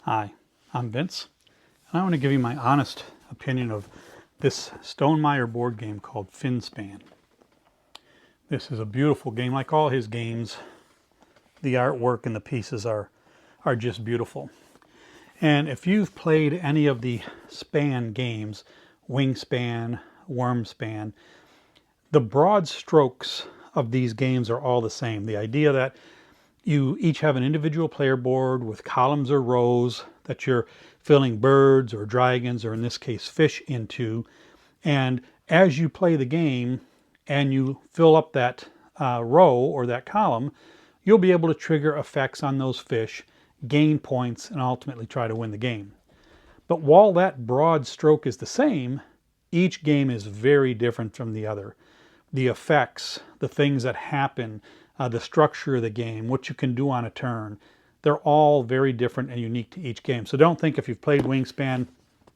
Hi, I'm Vince, and I want to give you my honest opinion of this Stonemaier board game called Finspan. This is a beautiful game. Like all his games, the artwork and the pieces are just beautiful. And if you've played any of the span games, Wingspan, Wormspan, the broad strokes of these games are all the same. The idea that you each have an individual player board with columns or rows that you're filling birds or dragons, or in this case fish, into. And as you play the game and you fill up that row or that column, you'll be able to trigger effects on those fish, gain points, and ultimately try to win the game. But while that broad stroke is the same, each game is very different from the other. The effects, the things that happen, the structure of the game, what you can do on a turn, they're all very different and unique to each game. So don't think if you've played Wingspan,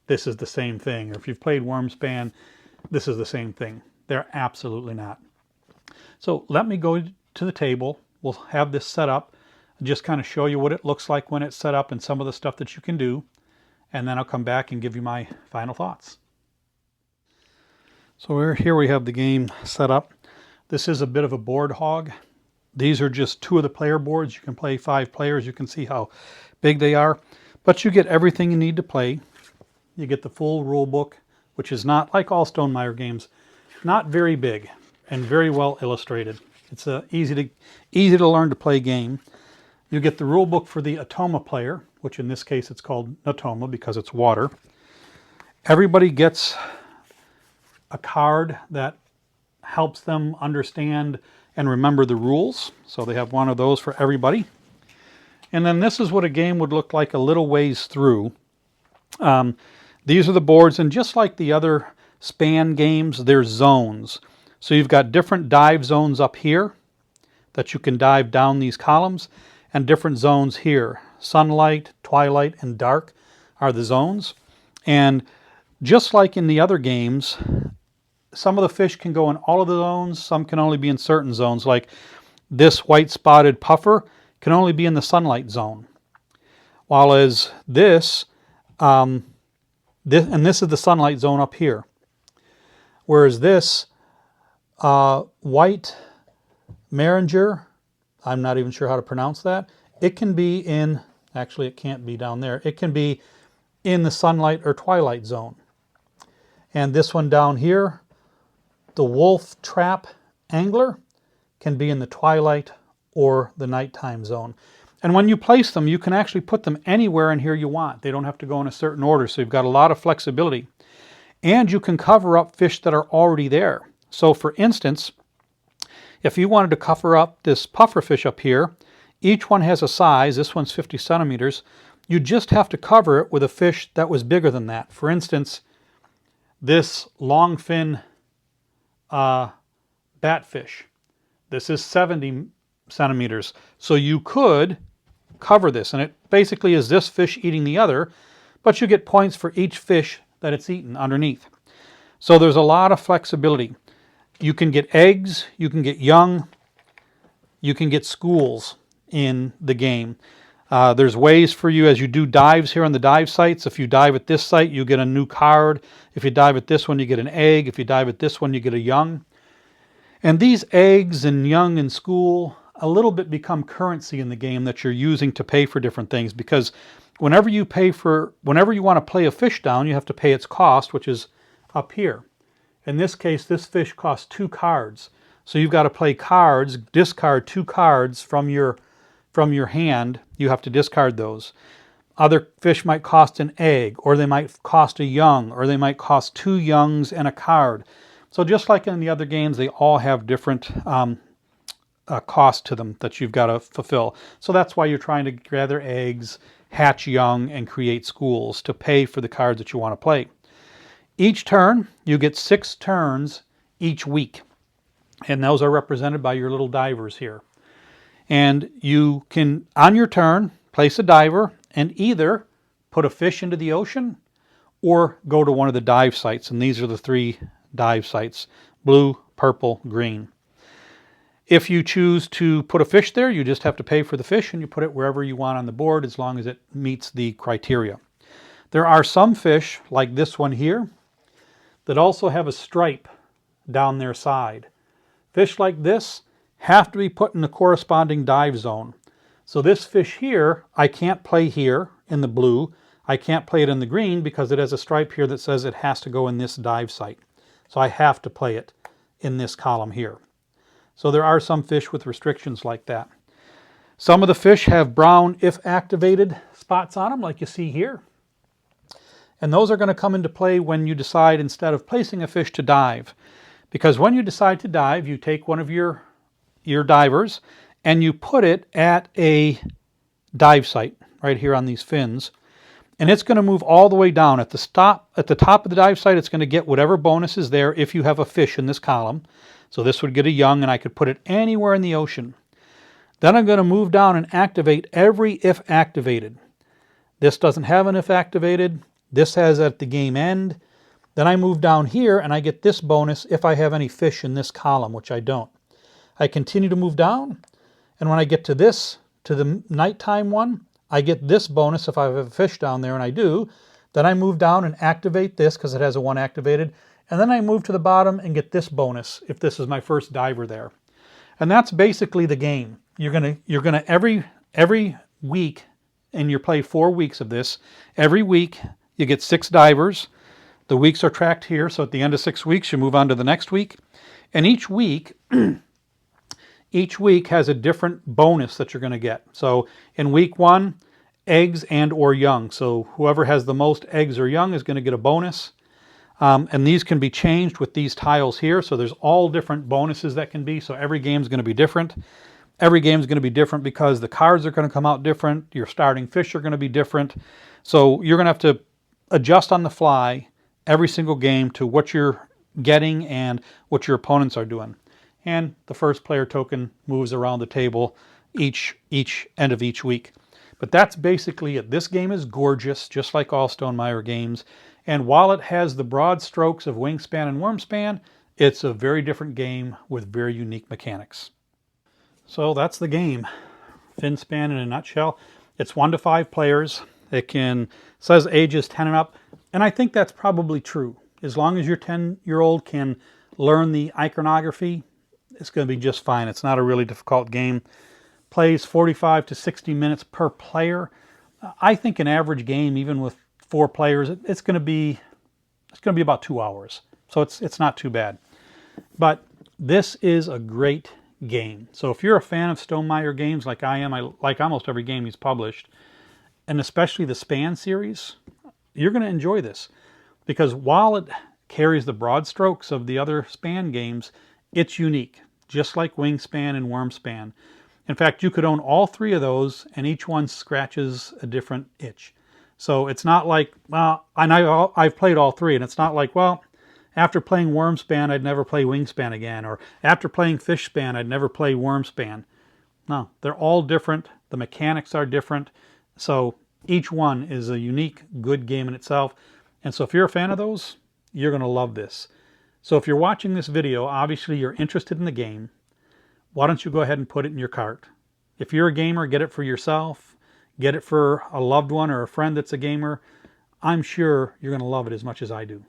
this is the same thing. Or if you've played Wormspan, this is the same thing. They're absolutely not. So let me go to the table. We'll have this set up and just kind of show you what it looks like when it's set up and some of the stuff that you can do. And then I'll come back and give you my final thoughts. So here we have the game set up. This is a bit of a board hog. These are just two of the player boards. You can play 5 players. You can see how big they are. But you get everything you need to play. You get the full rule book, which is not, like all Stonemaier games, not very big and very well illustrated. It's a easy to learn to play game. You get the rule book for the Atoma player, which in this case it's called Atoma because it's water. Everybody gets a card that helps them understand and remember the rules. So they have one of those for everybody. And then this is what a game would look like a little ways through. These are the boards, and just like the other span games, there's zones. So you've got different dive zones up here that you can dive down these columns, and different zones here. Sunlight, twilight, and dark are the zones. And just like in the other games, some of the fish can go in all of the zones, some can only be in certain zones, like this white spotted puffer can only be in the sunlight zone. While as this is the sunlight zone up here. Whereas this white Maringer, I'm not even sure how to pronounce that, it can be in, actually it can't be down there, it can be in the sunlight or twilight zone. And this one down here, the wolf trap angler, can be in the twilight or the nighttime zone. And when you place them, you can actually put them anywhere in here you want. They don't have to go in a certain order, so you've got a lot of flexibility. And you can cover up fish that are already there. So for instance, if you wanted to cover up this puffer fish up here, each one has a size. This one's 50 centimeters. You just have to cover it with a fish that was bigger than that. For instance, this longfin batfish. This is 70 centimeters. So you could cover this, and it basically is this fish eating the other, but you get points for each fish that it's eaten underneath. So there's a lot of flexibility. You can get eggs, you can get young, you can get schools in the game. There's ways for you as you do dives here on the dive sites. If you dive at this site, you get a new card. If you dive at this one, you get an egg. If you dive at this one, you get a young. And these eggs and young and school a little bit become currency in the game that you're using to pay for different things, because whenever you want to play a fish down, you have to pay its cost, which is up here. In this case, this fish costs 2 cards. So you've got to play cards, discard 2 cards from your hand. You have to discard those. Other fish might cost an egg, or they might cost a young, or they might cost 2 youngs and a card. So just like in the other games, they all have different cost to them that you've got to fulfill. So that's why you're trying to gather eggs, hatch young, and create schools to pay for the cards that you want to play. Each turn, you get 6 turns each week. And those are represented by your little divers here. And you can, on your turn, place a diver and either put a fish into the ocean or go to one of the dive sites. And these are the 3 dive sites: blue, purple, green. If you choose to put a fish there, you just have to pay for the fish and you put it wherever you want on the board as long as it meets the criteria. There are some fish, like this one here, that also have a stripe down their side. Fish like this have to be put in the corresponding dive zone. So this fish here, I can't play here in the blue. I can't play it in the green because it has a stripe here that says it has to go in this dive site. So I have to play it in this column here. So there are some fish with restrictions like that. Some of the fish have brown if activated spots on them, like you see here. And those are going to come into play when you decide, instead of placing a fish, to dive. Because when you decide to dive, you take one of your divers and you put it at a dive site right here on these fins. And it's going to move all the way down. At the top of the dive site, it's going to get whatever bonus is there if you have a fish in this column. So this would get a young, and I could put it anywhere in the ocean. Then I'm going to move down and activate every if activated. This doesn't have an if activated. This has at the game end. Then I move down here and I get this bonus if I have any fish in this column, which I don't. I continue to move down, and when I get to this, to the nighttime one, I get this bonus if I have a fish down there, and I do. Then I move down and activate this because it has a 1 activated, and then I move to the bottom and get this bonus if this is my first diver there. And that's basically the game. You're gonna every week, and you play 4 weeks of this. Every week you get 6 divers. The weeks are tracked here, so at the end of 6 weeks you move on to the next week. And each week has a different bonus that you're going to get. So in week 1, eggs and or young. So whoever has the most eggs or young is going to get a bonus. And these can be changed with these tiles here. So there's all different bonuses that can be. So every game is going to be different. Every game is going to be different because the cards are going to come out different. Your starting fish are going to be different. So you're going to have to adjust on the fly every single game to what you're getting and what your opponents are doing. And the first player token moves around the table each end of each week. But that's basically it. This game is gorgeous, just like all Stonemaier games. And while it has the broad strokes of Wingspan and Wormspan, it's a very different game with very unique mechanics. So that's the game. Finspan in a nutshell. It's 1 to 5 players. It says ages 10 and up. And I think that's probably true. As long as your 10-year-old can learn the iconography, it's going to be just fine. It's not a really difficult game. Plays 45 to 60 minutes per player. I think an average game, even with 4 players, it's going to be about 2 hours. So it's not too bad. But this is a great game. So if you're a fan of Stonemaier Games like I am, I like almost every game he's published, and especially the Span series, you're going to enjoy this. Because while it carries the broad strokes of the other Span games, it's unique, just like Wingspan and Wormspan. In fact, you could own all 3 of those, and each one scratches a different itch. So it's not like, well, and I've played all 3, and it's not like, well, after playing Wormspan, I'd never play Wingspan again, or after playing Fishspan, I'd never play Wormspan. No, they're all different. The mechanics are different. So each one is a unique, good game in itself. And so if you're a fan of those, you're going to love this. So if you're watching this video, obviously you're interested in the game. Why don't you go ahead and put it in your cart? If you're a gamer, get it for yourself. Get it for a loved one or a friend that's a gamer. I'm sure you're going to love it as much as I do.